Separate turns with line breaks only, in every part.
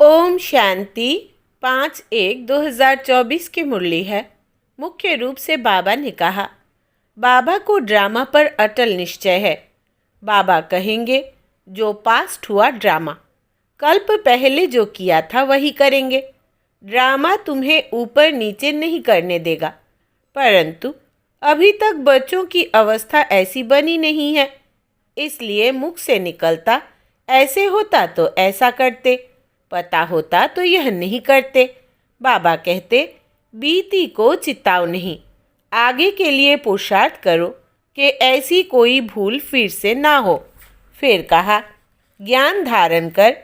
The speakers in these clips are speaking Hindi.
ओम शांति 5/1/2024 की मुरली है। मुख्य रूप से बाबा ने कहा, बाबा को ड्रामा पर अटल निश्चय है। बाबा कहेंगे, जो पास्ट हुआ ड्रामा, कल्प पहले जो किया था वही करेंगे। ड्रामा तुम्हें ऊपर नीचे नहीं करने देगा, परंतु अभी तक बच्चों की अवस्था ऐसी बनी नहीं है, इसलिए मुख से निकलता ऐसे होता तो ऐसा करते, पता होता तो यह नहीं करते। बाबा कहते, बीती को चिताओ नहीं, आगे के लिए पुरुषार्थ करो कि ऐसी कोई भूल फिर से ना हो। फिर कहा, ज्ञान धारण कर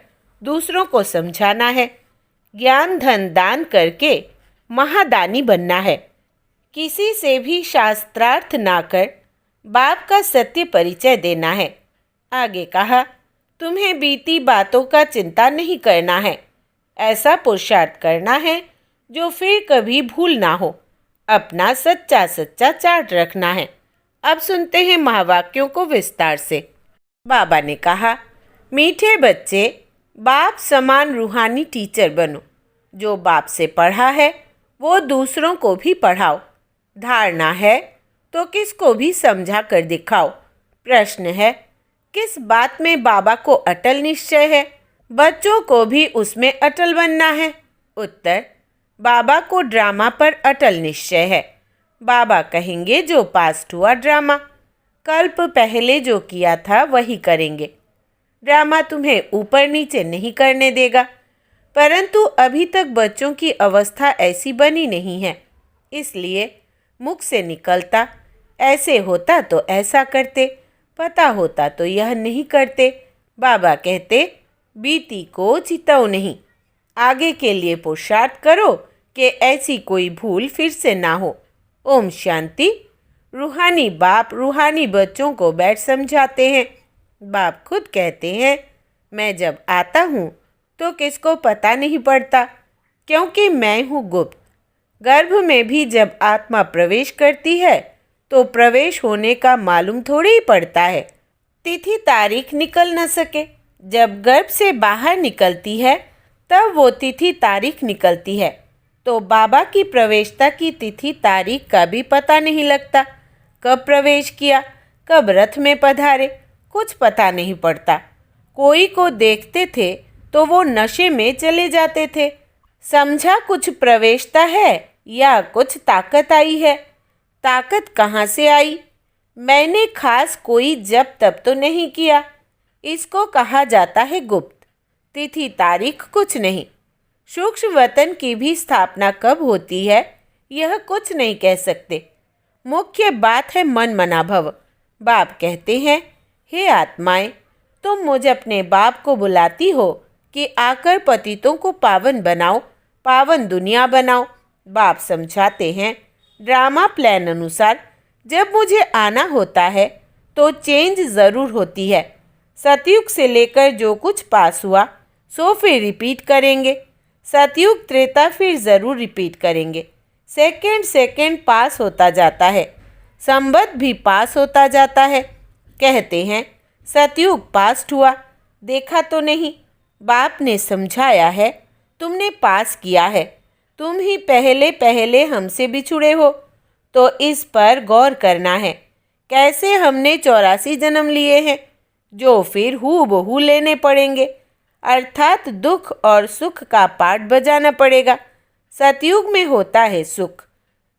दूसरों को समझाना है। ज्ञान धन दान करके महादानी बनना है। किसी से भी शास्त्रार्थ ना कर बाप का सत्य परिचय देना है। आगे कहा, तुम्हें बीती बातों का चिंता नहीं करना है, ऐसा पुरुषार्थ करना है जो फिर कभी भूल ना हो। अपना सच्चा सच्चा चार्ट रखना है। अब सुनते हैं महावाक्यों को विस्तार से। बाबा ने कहा, मीठे बच्चे, बाप समान रूहानी टीचर बनो। जो बाप से पढ़ा है वो दूसरों को भी पढ़ाओ। धारणा है तो किसको भी समझा कर दिखाओ। प्रश्न है, किस बात में बाबा को अटल निश्चय है? बच्चों को भी उसमें अटल बनना है। उत्तर, बाबा को ड्रामा पर अटल निश्चय है। बाबा कहेंगे, जो पास्ट हुआ ड्रामा, कल्प पहले जो किया था वही करेंगे। ड्रामा तुम्हें ऊपर नीचे नहीं करने देगा, परंतु अभी तक बच्चों की अवस्था ऐसी बनी नहीं है, इसलिए मुख से निकलता ऐसे होता तो ऐसा करते, पता होता तो यह नहीं करते। बाबा कहते, बीती को चिताओ नहीं, आगे के लिए पुरुषार्थ करो कि ऐसी कोई भूल फिर से ना हो। ओम शांति। रूहानी बाप रूहानी बच्चों को बैठ समझाते हैं। बाप खुद कहते हैं, मैं जब आता हूँ तो किसको पता नहीं पड़ता, क्योंकि मैं हूँ गुप्त। गर्भ में भी जब आत्मा प्रवेश करती है तो प्रवेश होने का मालूम थोड़ी ही पड़ता है। तिथि तारीख निकल न सके, जब गर्भ से बाहर निकलती है तब वो तिथि तारीख निकलती है। तो बाबा की प्रवेशता की तिथि तारीख का भी पता नहीं लगता। कब प्रवेश किया, कब रथ में पधारे, कुछ पता नहीं पड़ता। कोई को देखते थे तो वो नशे में चले जाते थे। समझा कुछ प्रवेशता है या कुछ ताकत आई है। ताकत कहाँ से आई? मैंने खास कोई जब तब तो नहीं किया। इसको कहा जाता है गुप्त। तिथि तारीख कुछ नहीं। सूक्ष्म वतन की भी स्थापना कब होती है यह कुछ नहीं कह सकते। मुख्य बात है मन मना भव। बाप कहते हैं, हे आत्माएं, तुम मुझे अपने बाप को बुलाती हो कि आकर पतितों को पावन बनाओ, पावन दुनिया बनाओ। बाप समझाते हैं, ड्रामा प्लान अनुसार जब मुझे आना होता है तो चेंज ज़रूर होती है। सतयुग से लेकर जो कुछ पास हुआ सो फिर रिपीट करेंगे। सतयुग त्रेता फिर ज़रूर रिपीट करेंगे। सेकंड सेकंड पास होता जाता है, संबत भी पास होता जाता है। कहते हैं, सतयुग पास्ट हुआ, देखा तो नहीं। बाप ने समझाया है, तुमने पास किया है। तुम ही पहले पहले हमसे बिछुड़े हो, तो इस पर गौर करना है। कैसे हमने 84 जन्म लिए हैं, जो फिर हूबहू लेने पड़ेंगे, अर्थात दुख और सुख का पाठ बजाना पड़ेगा। सतयुग में होता है सुख।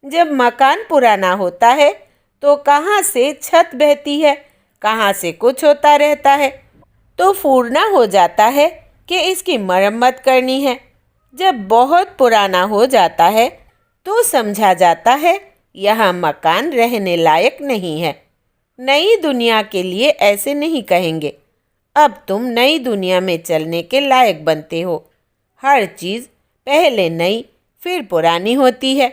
जब मकान पुराना होता है तो कहाँ से छत बहती है, कहाँ से कुछ होता रहता है, तो फूरना हो जाता है कि इसकी मरम्मत करनी है। जब बहुत पुराना हो जाता है तो समझा जाता है यह मकान रहने लायक नहीं है। नई दुनिया के लिए ऐसे नहीं कहेंगे। अब तुम नई दुनिया में चलने के लायक बनते हो। हर चीज़ पहले नई फिर पुरानी होती है।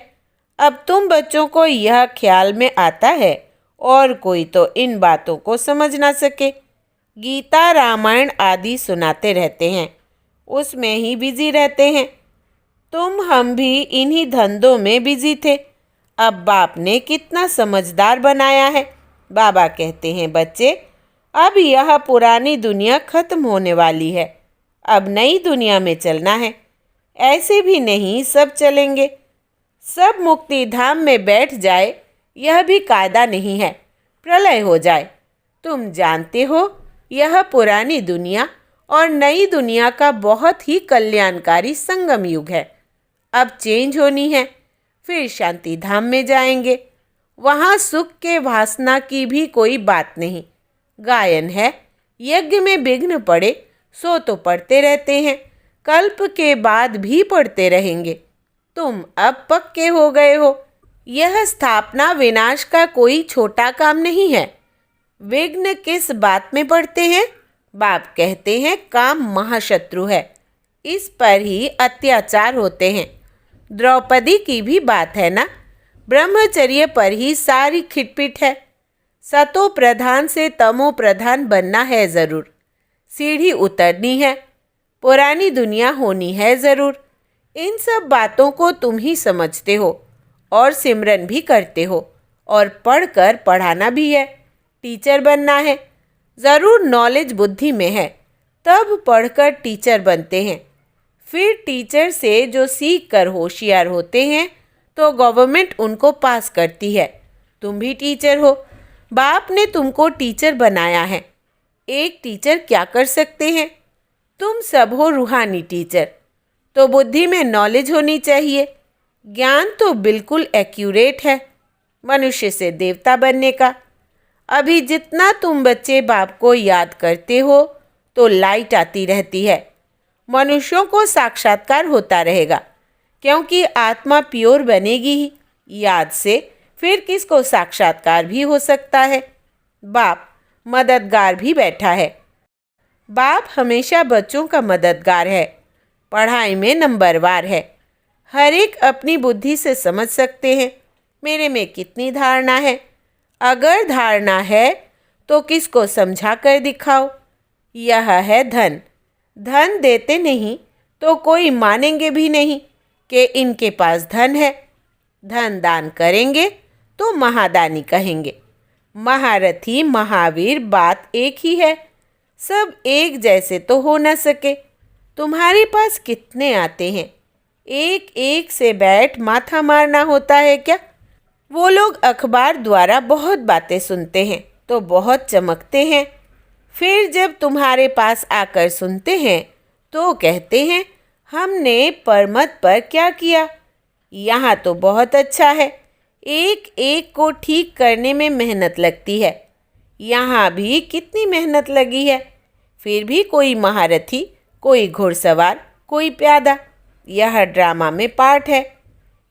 अब तुम बच्चों को यह ख्याल में आता है और कोई तो इन बातों को समझ ना सके। गीता रामायण आदि सुनाते रहते हैं, उसमें ही बिजी रहते हैं। तुम हम भी इन्हीं धंधों में बिजी थे। अब बाप ने कितना समझदार बनाया है। बाबा कहते हैं, बच्चे, अब यह पुरानी दुनिया खत्म होने वाली है। अब नई दुनिया में चलना है। ऐसे भी नहीं सब चलेंगे। सब मुक्ति धाम में बैठ जाए यह भी कायदा नहीं है। प्रलय हो जाए। तुम जानते हो यह पुरानी दुनिया और नई दुनिया का बहुत ही कल्याणकारी संगम युग है। अब चेंज होनी है। फिर शांति धाम में जाएंगे। वहाँ सुख के वासना की भी कोई बात नहीं। गायन है, यज्ञ में विघ्न पड़े सो तो पढ़ते रहते हैं, कल्प के बाद भी पढ़ते रहेंगे। तुम अब पक्के हो गए हो। यह स्थापना विनाश का कोई छोटा काम नहीं है। विघ्न किस बात में पड़ते हैं? बाप कहते हैं काम महाशत्रु है, इस पर ही अत्याचार होते हैं। द्रौपदी की भी बात है ना, ब्रह्मचर्य पर ही सारी खिटपिट है। सतो प्रधान से तमो प्रधान बनना है ज़रूर। सीढ़ी उतरनी है, पुरानी दुनिया होनी है ज़रूर। इन सब बातों को तुम ही समझते हो और सिमरन भी करते हो और पढ़कर पढ़ाना भी है। टीचर बनना है ज़रूर। नॉलेज बुद्धि में है तब पढ़कर टीचर बनते हैं। फिर टीचर से जो सीख कर होशियार होते हैं तो गवर्नमेंट उनको पास करती है। तुम भी टीचर हो। बाप ने तुमको टीचर बनाया है। एक टीचर क्या कर सकते हैं? तुम सब हो रूहानी टीचर। तो बुद्धि में नॉलेज होनी चाहिए। ज्ञान तो बिल्कुल एक्यूरेट है मनुष्य से देवता बनने का। अभी जितना तुम बच्चे बाप को याद करते हो तो लाइट आती रहती है। मनुष्यों को साक्षात्कार होता रहेगा क्योंकि आत्मा प्योर बनेगी ही याद से। फिर किसको साक्षात्कार भी हो सकता है। बाप मददगार भी बैठा है। बाप हमेशा बच्चों का मददगार है। पढ़ाई में नंबरवार है। हर एक अपनी बुद्धि से समझ सकते हैं मेरे में कितनी धारणा है। अगर धारणा है तो किसको समझा कर दिखाओ। यह है धन। धन देते नहीं तो कोई मानेंगे भी नहीं कि इनके पास धन है। धन दान करेंगे तो महादानी कहेंगे। महारथी महावीर बात एक ही है। सब एक जैसे तो हो न सके। तुम्हारे पास कितने आते हैं? एक एक से बैठ माथा मारना होता है क्या? वो लोग अखबार द्वारा बहुत बातें सुनते हैं तो बहुत चमकते हैं। फिर जब तुम्हारे पास आकर सुनते हैं तो कहते हैं हमने परमत पर क्या किया। यहाँ तो बहुत अच्छा है। एक एक को ठीक करने में मेहनत लगती है। यहाँ भी कितनी मेहनत लगी है। फिर भी कोई महारथी, कोई घुड़सवार, कोई प्यादा। यह ड्रामा में पार्ट है।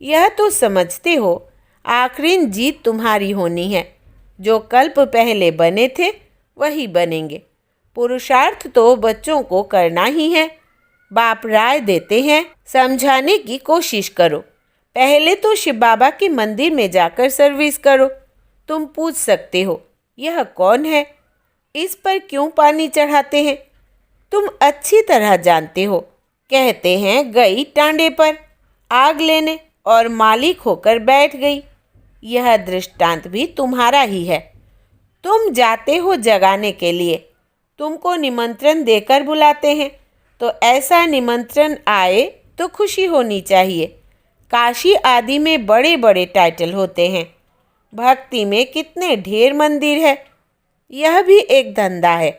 यह तो समझते हो आखिरी जीत तुम्हारी होनी है। जो कल्प पहले बने थे वही बनेंगे। पुरुषार्थ तो बच्चों को करना ही है। बाप राय देते हैं समझाने की कोशिश करो। पहले तो शिव बाबा के मंदिर में जाकर सर्विस करो। तुम पूछ सकते हो यह कौन है, इस पर क्यों पानी चढ़ाते हैं? तुम अच्छी तरह जानते हो। कहते हैं गई टांडे पर आग लेने और मालिक होकर बैठ गई। यह दृष्टांत भी तुम्हारा ही है। तुम जाते हो जगाने के लिए। तुमको निमंत्रण देकर बुलाते हैं तो ऐसा निमंत्रण आए तो खुशी होनी चाहिए। काशी आदि में बड़े बड़े टाइटल होते हैं। भक्ति में कितने ढेर मंदिर है। यह भी एक धंधा है।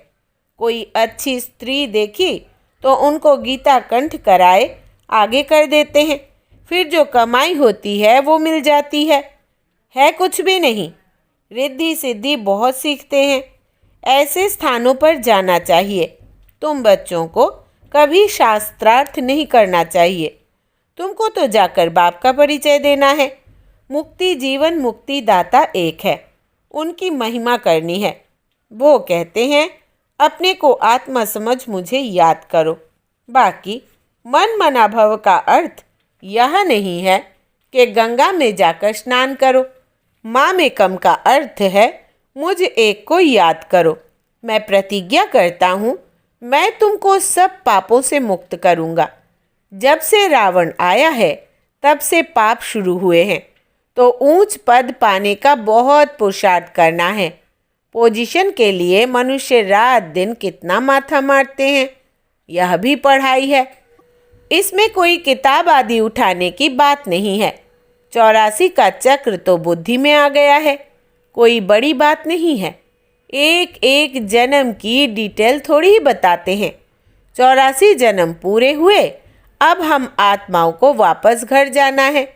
कोई अच्छी स्त्री देखी तो उनको गीता कंठ कराए आगे कर देते हैं। फिर जो कमाई होती है वो मिल जाती है कुछ भी नहीं। रिद्धि सिद्धि बहुत सीखते हैं। ऐसे स्थानों पर जाना चाहिए। तुम बच्चों को कभी शास्त्रार्थ नहीं करना चाहिए। तुमको तो जाकर बाप का परिचय देना है। मुक्ति जीवन मुक्ति दाता एक है। उनकी महिमा करनी है। वो कहते हैं अपने को आत्मा समझ मुझे याद करो। बाकी मन मना भव का अर्थ यह नहीं है कि गंगा में जाकर स्नान करो। माँ में कम का अर्थ है मुझ एक को याद करो। मैं प्रतिज्ञा करता हूँ मैं तुमको सब पापों से मुक्त करूँगा। जब से रावण आया है तब से पाप शुरू हुए हैं तो ऊंच पद पाने का बहुत पुरुषार्थ करना है। पोजीशन के लिए मनुष्य रात दिन कितना माथा मारते हैं। यह भी पढ़ाई है। इसमें कोई किताब आदि उठाने की बात नहीं है। 84 का चक्र तो बुद्धि में आ गया है, कोई बड़ी बात नहीं है। एक एक जन्म की डिटेल थोड़ी ही बताते हैं। 84 जन्म पूरे हुए, अब हम आत्माओं को वापस घर जाना है।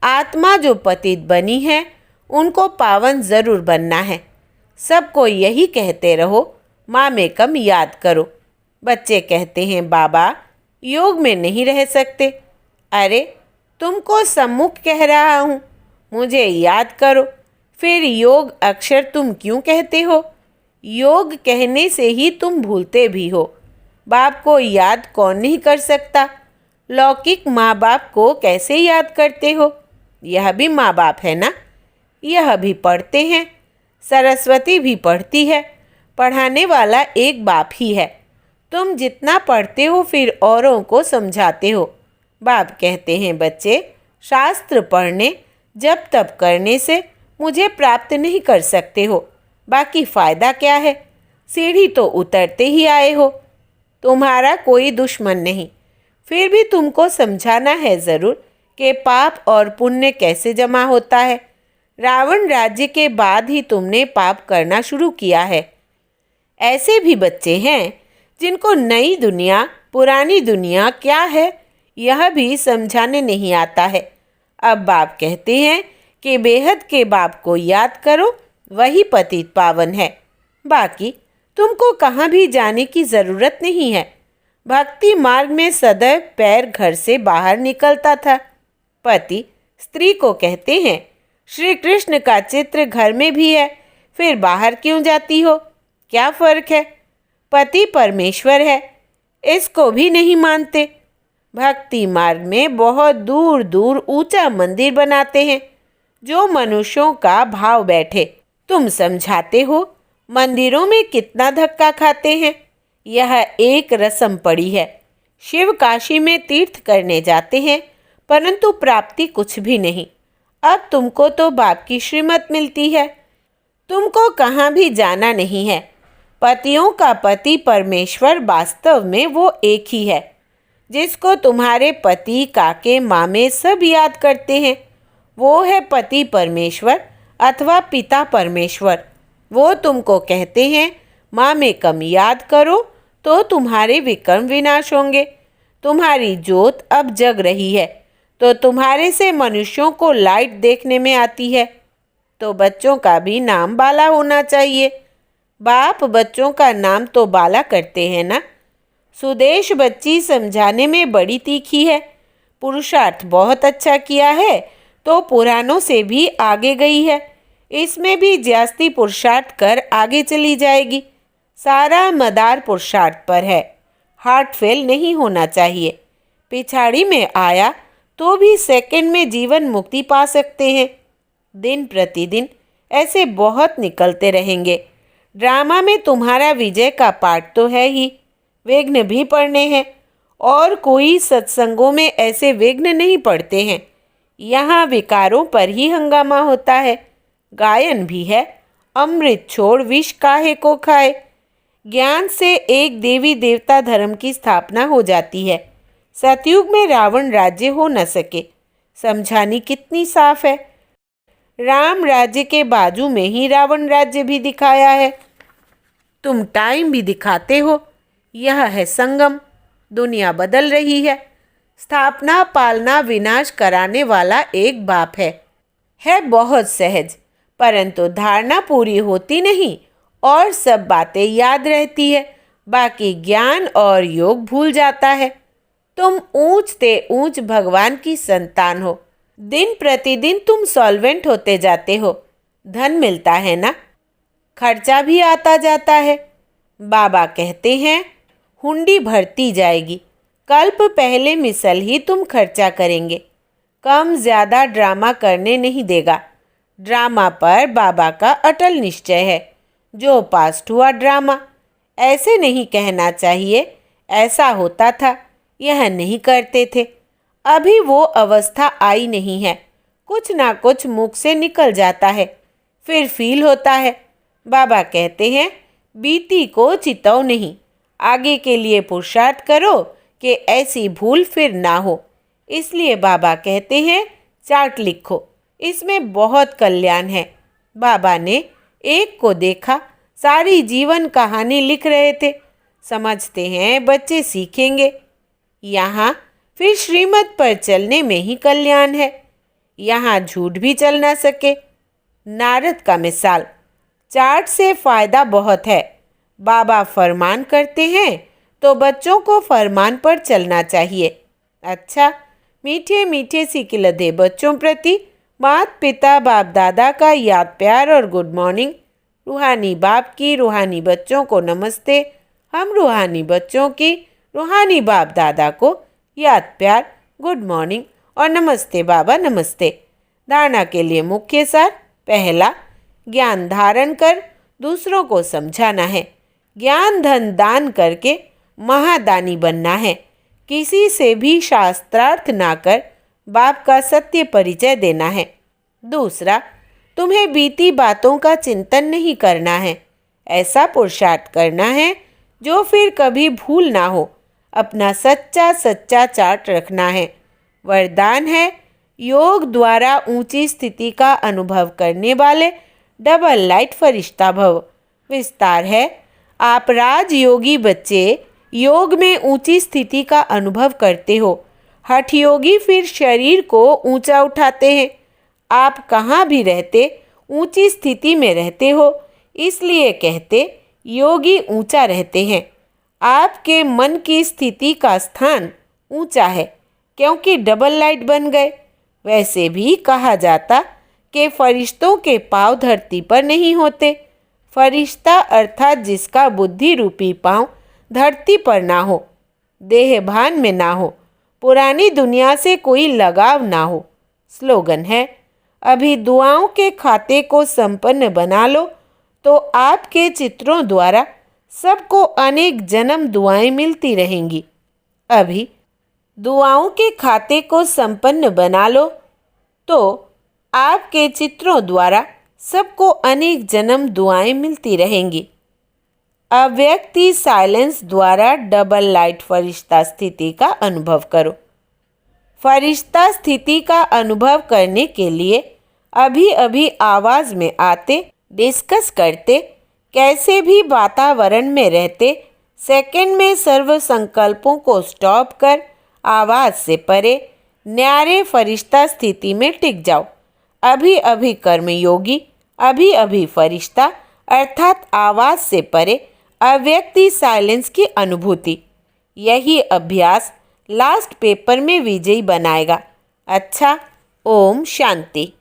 आत्मा जो पतित बनी है उनको पावन ज़रूर बनना है। सबको यही कहते रहो, माँ में कम याद करो। बच्चे कहते हैं बाबा योग में नहीं रह सकते। अरे तुमको सम्मुख कह रहा हूँ, मुझे याद करो। फिर योग अक्षर तुम क्यों कहते हो? योग कहने से ही तुम भूलते भी हो। बाप को याद कौन नहीं कर सकता? लौकिक माँ बाप को कैसे याद करते हो? यह भी माँ बाप है ना, यह भी पढ़ते हैं। सरस्वती भी पढ़ती है, पढ़ाने वाला एक बाप ही है। तुम जितना पढ़ते हो फिर औरों को समझाते हो। बाप कहते हैं बच्चे, शास्त्र पढ़ने जब तब करने से मुझे प्राप्त नहीं कर सकते हो, बाकी फ़ायदा क्या है? सीढ़ी तो उतरते ही आए हो। तुम्हारा कोई दुश्मन नहीं, फिर भी तुमको समझाना है ज़रूर कि पाप और पुण्य कैसे जमा होता है। रावण राज्य के बाद ही तुमने पाप करना शुरू किया है। ऐसे भी बच्चे हैं जिनको नई दुनिया पुरानी दुनिया क्या है यह भी समझाने नहीं आता है। अब बाप कहते हैं कि बेहद के बाप को याद करो, वही पतित पावन है। बाकी तुमको कहाँ भी जाने की ज़रूरत नहीं है। भक्ति मार्ग में सदैव पैर घर से बाहर निकलता था। पति स्त्री को कहते हैं श्री कृष्ण का चित्र घर में भी है, फिर बाहर क्यों जाती हो? क्या फ़र्क है? पति परमेश्वर है, इसको भी नहीं मानते। भक्ति मार्ग में बहुत दूर दूर ऊंचा मंदिर बनाते हैं जो मनुष्यों का भाव बैठे। तुम समझाते हो मंदिरों में कितना धक्का खाते हैं। यह एक रस्म पड़ी है। शिव काशी में तीर्थ करने जाते हैं परंतु प्राप्ति कुछ भी नहीं। अब तुमको तो बाप की श्रीमत मिलती है, तुमको कहाँ भी जाना नहीं है। पतियों का पति परमेश्वर वास्तव में वो एक ही है जिसको तुम्हारे पति काके मामे सब याद करते हैं। वो है पति परमेश्वर अथवा पिता परमेश्वर। वो तुमको कहते हैं माँ में कम याद करो तो तुम्हारे विक्रम विनाश होंगे। तुम्हारी ज्योत अब जग रही है तो तुम्हारे से मनुष्यों को लाइट देखने में आती है। तो बच्चों का भी नाम बाला होना चाहिए। बाप बच्चों का नाम तो बाला करते हैं ना। सुदेश बच्ची समझाने में बड़ी तीखी है। पुरुषार्थ बहुत अच्छा किया है तो पुरानों से भी आगे गई है। इसमें भी जास्ती पुरुषार्थ कर आगे चली जाएगी। सारा मदार पुरुषार्थ पर है। हार्ट फेल नहीं होना चाहिए। पिछाड़ी में आया तो भी सेकंड में जीवन मुक्ति पा सकते हैं। दिन प्रतिदिन ऐसे बहुत निकलते रहेंगे। ड्रामा में तुम्हारा विजय का पार्ट तो है ही, विघ्न भी पड़ने हैं। और कोई सत्संगों में ऐसे विघ्न नहीं पड़ते हैं। यहाँ विकारों पर ही हंगामा होता है। गायन भी है, अमृत छोड़ विष काहे को खाए। ज्ञान से एक देवी देवता धर्म की स्थापना हो जाती है। सतयुग में रावण राज्य हो न सके। समझानी कितनी साफ है। राम राज्य के बाजू में ही रावण राज्य भी दिखाया है। तुम टाइम भी दिखाते हो। यह है संगम। दुनिया बदल रही है। स्थापना पालना विनाश कराने वाला एक बाप है बहुत सहज, परंतु धारणा पूरी होती नहीं और सब बातें याद रहती है, बाकी ज्ञान और योग भूल जाता है। तुम ऊंचते ऊंच भगवान की संतान हो। दिन प्रतिदिन तुम सॉल्वेंट होते जाते हो। धन मिलता है ना, खर्चा भी आता जाता है। बाबा कहते हैं हुंडी भरती जाएगी। कल्प पहले मिसल ही तुम खर्चा करेंगे। कम ज़्यादा ड्रामा करने नहीं देगा। ड्रामा पर बाबा का अटल निश्चय है। जो पास्ट हुआ ड्रामा। ऐसे नहीं कहना चाहिए ऐसा होता था, यह नहीं करते थे। अभी वो अवस्था आई नहीं है। कुछ ना कुछ मुख से निकल जाता है, फिर फील होता है। बाबा कहते हैं बीती को चिताओ नहीं, आगे के लिए पुरुषार्थ करो कि ऐसी भूल फिर ना हो। इसलिए बाबा कहते हैं चार्ट लिखो, इसमें बहुत कल्याण है। बाबा ने एक को देखा, सारी जीवन कहानी लिख रहे थे। समझते हैं बच्चे सीखेंगे। यहाँ फिर श्रीमत पर चलने में ही कल्याण है। यहाँ झूठ भी चल ना सके। नारद का मिसाल, चार्ट से फ़ायदा बहुत है। बाबा फरमान करते हैं तो बच्चों को फरमान पर चलना चाहिए। अच्छा, मीठे मीठे सिकिलधे बच्चों प्रति माता पिता बाप दादा का याद प्यार और गुड मॉर्निंग। रूहानी बाप की रूहानी बच्चों को नमस्ते। हम रूहानी बच्चों की रूहानी बाप दादा को याद प्यार, गुड मॉर्निंग और नमस्ते बाबा नमस्ते। धारणा के लिए मुख्य सार, पहला, ज्ञान धारण कर दूसरों को समझाना है। ज्ञान धन दान करके महादानी बनना है। किसी से भी शास्त्रार्थ ना कर बाप का सत्य परिचय देना है। दूसरा, तुम्हें बीती बातों का चिंतन नहीं करना है। ऐसा पुरुषार्थ करना है जो फिर कभी भूल ना हो। अपना सच्चा सच्चा चार्ट रखना है। वरदान है, योग द्वारा ऊंची स्थिति का अनुभव करने वाले डबल लाइट फरिश्ता भव। विस्तार है, आप राजयोगी बच्चे योग में ऊंची स्थिति का अनुभव करते हो। हठ योगी फिर शरीर को ऊंचा उठाते हैं। आप कहाँ भी रहते ऊंची स्थिति में रहते हो, इसलिए कहते योगी ऊंचा रहते हैं। आपके मन की स्थिति का स्थान ऊंचा है क्योंकि डबल लाइट बन गए। वैसे भी कहा जाता कि फरिश्तों के पाँव धरती पर नहीं होते। फरिश्ता अर्थात जिसका बुद्धि रूपी पाँव धरती पर ना हो, देह भान में ना हो, पुरानी दुनिया से कोई लगाव ना हो। स्लोगन है, अभी दुआओं के खाते को संपन्न बना लो तो आपके चित्रों द्वारा सबको अनेक जन्म दुआएं मिलती रहेंगी। अभी दुआओं के खाते को संपन्न बना लो तो आपके चित्रों द्वारा सबको अनेक जन्म दुआएं मिलती रहेंगी। अव्यक्ति साइलेंस द्वारा डबल लाइट फरिश्ता स्थिति का अनुभव करो। फरिश्ता स्थिति का अनुभव करने के लिए अभी अभी आवाज़ में आते, डिस्कस करते, कैसे भी वातावरण में रहते, सेकंड में सर्व संकल्पों को स्टॉप कर आवाज़ से परे न्यारे फरिश्ता स्थिति में टिक जाओ। अभी अभी कर्मयोगी, अभी अभी फरिश्ता अर्थात आवाज़ से परे अव्यक्ति साइलेंस की अनुभूति। यही अभ्यास लास्ट पेपर में विजयी बनाएगा। अच्छा, ओम शांति।